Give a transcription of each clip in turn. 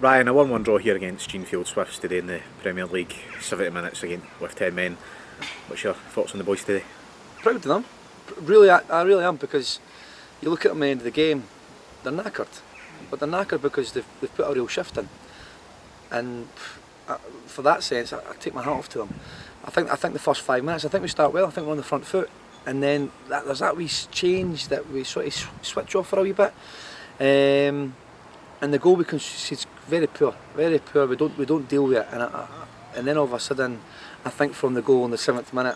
Ryan, a 1-1 draw here against Jeanfield Swifts today in the Premier League, 70 minutes again with 10 men. What's your thoughts on the boys today? Proud of them. Really, I really am, because you look at them at the end of the game, they're knackered. But they're knackered because they've put a real shift in. And for that sense, I take my hat off to them. I think the first 5 minutes, I think we start well. I think we're on the front foot. And then there's that wee change that we sort of switch off for a wee bit. And the goal we concede is very poor, very poor. We don't deal with it. And then all of a sudden, I think from the goal in the 7th minute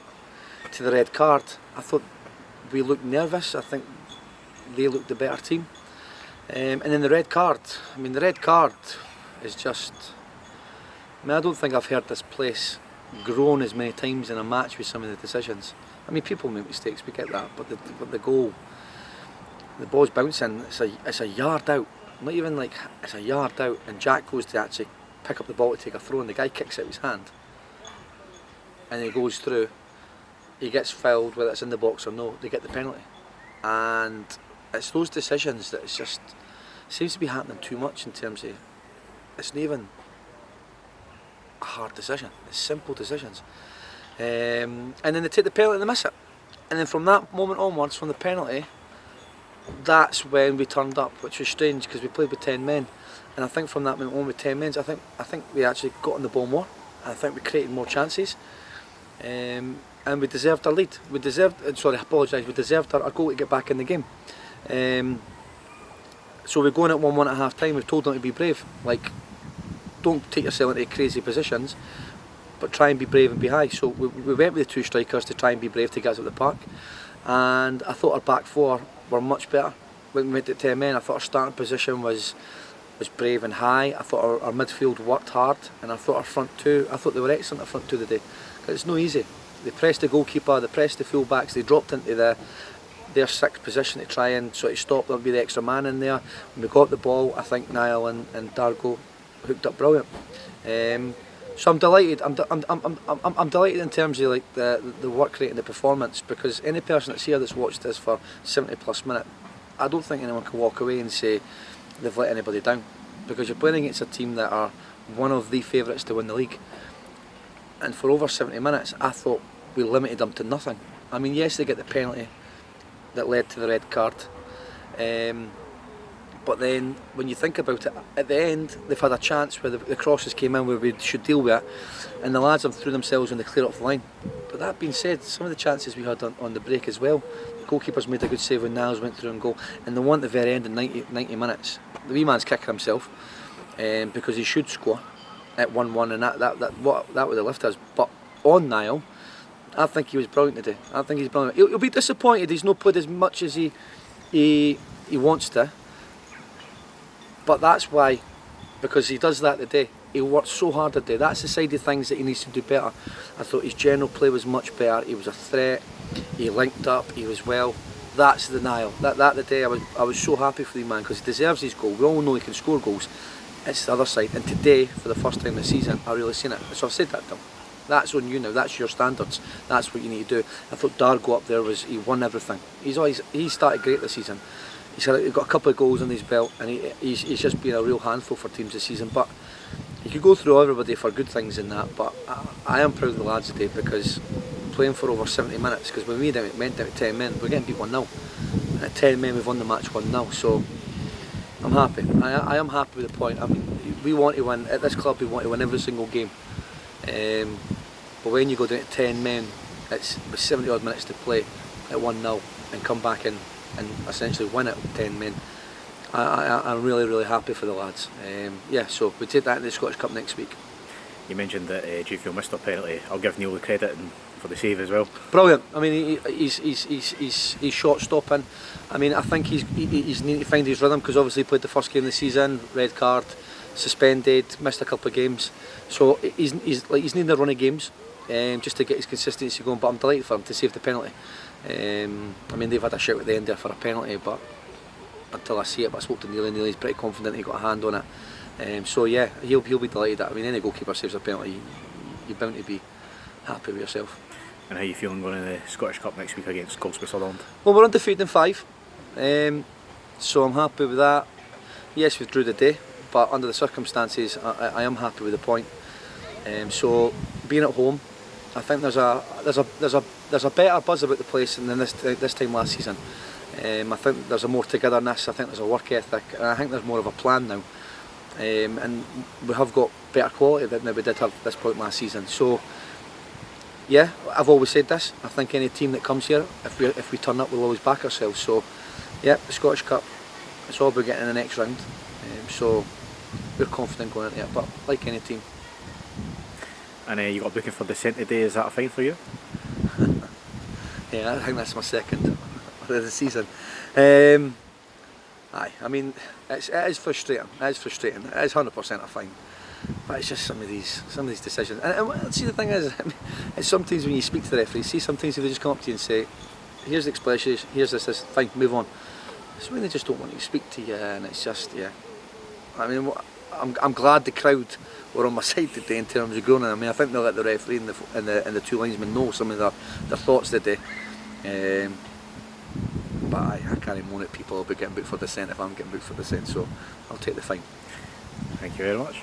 to the red card, I thought we looked nervous. I think they looked the better team. And then the red card. I mean, the red card is just. I mean, I don't think I've heard this place groan as many times in a match with some of the decisions. I mean, people make mistakes, we get that, but the goal, the ball's bouncing. It's a yard out. Not even like, it's a yard out, and Jack goes to actually pick up the ball to take a throw, and the guy kicks out his hand, and he goes through. He gets fouled, whether it's in the box or no. They get the penalty, and it's those decisions that it's just seems to be happening too much in terms of it's not even a hard decision. It's simple decisions, and then they take the penalty and they miss it, and then from that moment onwards, from the penalty, that's when we turned up, which was strange because we played with 10 men, and I think from that moment on with 10 men, I think we actually got on the ball more, and I think we created more chances, and we deserved our lead. We deserved our goal to get back in the game. So we're going at 1-1 at half time. We've told them to be brave, like don't take yourself into crazy positions, but try and be brave and be high. So we went with the 2 strikers to try and be brave to get us up the park, and I thought our back 4 were much better. When we went at 10 men, I thought our starting position was brave and high. I thought our midfield worked hard, and I thought our front 2, I thought they were excellent at front 2 today. It's no easy. They pressed the goalkeeper, they pressed the full-backs, they dropped into their 6th position to try and sort of stop them, be the extra man in there. When we got the ball, I think Niall and Dargo hooked up brilliant. So I'm delighted. I'm delighted in terms of like the work rate and the performance, because any person that's here that's watched this for 70+ minutes, I don't think anyone can walk away and say they've let anybody down, because you're playing against a team that are one of the favourites to win the league. And for over 70 minutes, I thought we limited them to nothing. I mean, yes, they get the penalty that led to the red card, but then when you think about it, at the end they've had a chance where the crosses came in where we should deal with it, and the lads have threw themselves when they clear off the line. But that being said, some of the chances we had on the break as well, the goalkeeper's made a good save when Niles went through and goal, and the one at the very end in 90 minutes, the wee man's kicking himself because he should score at 1-1, and that would have lifted us. But on Niall, I think he was brilliant today. I think he's brilliant. He'll be disappointed he's not played as much as he wants to, but that's why, because he does that today. He worked so hard today. That's the side of things that he needs to do better. I thought his general play was much better. He was a threat. He linked up. He was well. That's the Niall. That today I was so happy for the man, because he deserves his goal. We all know he can score goals. It's the other side, and today, for the first time this season, I really seen it. So I've said that to him. That's on you now. That's your standards. That's what you need to do. I thought Dargo up there he won everything. He started great this season. He's got a couple of goals on his belt, and he's just been a real handful for teams this season. But you could go through everybody for good things in that. But I am proud of the lads today, because playing for over 70 minutes. Because when we went down at 10 men, we're getting beat 1-0. And at 10 men, we've won the match 1-0. So I'm happy. I am happy with the point. I mean, we want to win at this club. We want to win every single game. But when you go down to 10 men, it's with 70 odd minutes to play at 1-0 and come back in and essentially win it with 10 men. I'm really happy for the lads. Yeah, so we take that in the Scottish Cup next week. You mentioned that Jeanfield missed a penalty. I'll give Neil the credit for the save as well. Brilliant. I mean, he's shot stopping. I mean, I think he's needing to find his rhythm, because obviously he played the first game of the season, red card, suspended, missed a couple of games. So he's needing a run of games just to get his consistency going. But I'm delighted for him to save the penalty. I mean, they've had a shout at the end there for a penalty, but until I see it, but I spoke to Neil, and Neil, he's pretty confident he got a hand on it. So yeah, he'll be delighted. I mean, any goalkeeper saves a penalty, you're bound to be happy with yourself. And how are you feeling going to the Scottish Cup next week against Goldsmith Sutherland? Well, we're undefeated in 5, so I'm happy with that. Yes, we drew the day, but under the circumstances, I am happy with the point. So being at home, I think there's a better buzz about the place than this time last season. I think there's a more togetherness. I think there's a work ethic, and I think there's more of a plan now. And we have got better quality than we did have at this point last season. So yeah, I've always said this. I think any team that comes here, if we turn up, we'll always back ourselves. So yeah, the Scottish Cup, it's all about getting in the next round. So we're confident going into it, but like any team. And you got booking for Descent today, is that a fine for you? Yeah, I think that's my second of the season. Aye, I mean, it is frustrating. It is frustrating. It is 100% a fine. But it's just some of these decisions. And see, the thing is, I mean, it's sometimes when you speak to the referee, see, sometimes if they just come up to you and say, here's the expression, here's this, fine, move on. It's when they just don't want to speak to you, and it's just, yeah. I mean, I'm glad the crowd were on my side today in terms of groaning. I mean, I think they'll let the referee and the two linesmen know some of their thoughts today. But I can't moan at people about getting booked for Descent if I'm getting booked for Descent, so I'll take the fine. Thank you very much.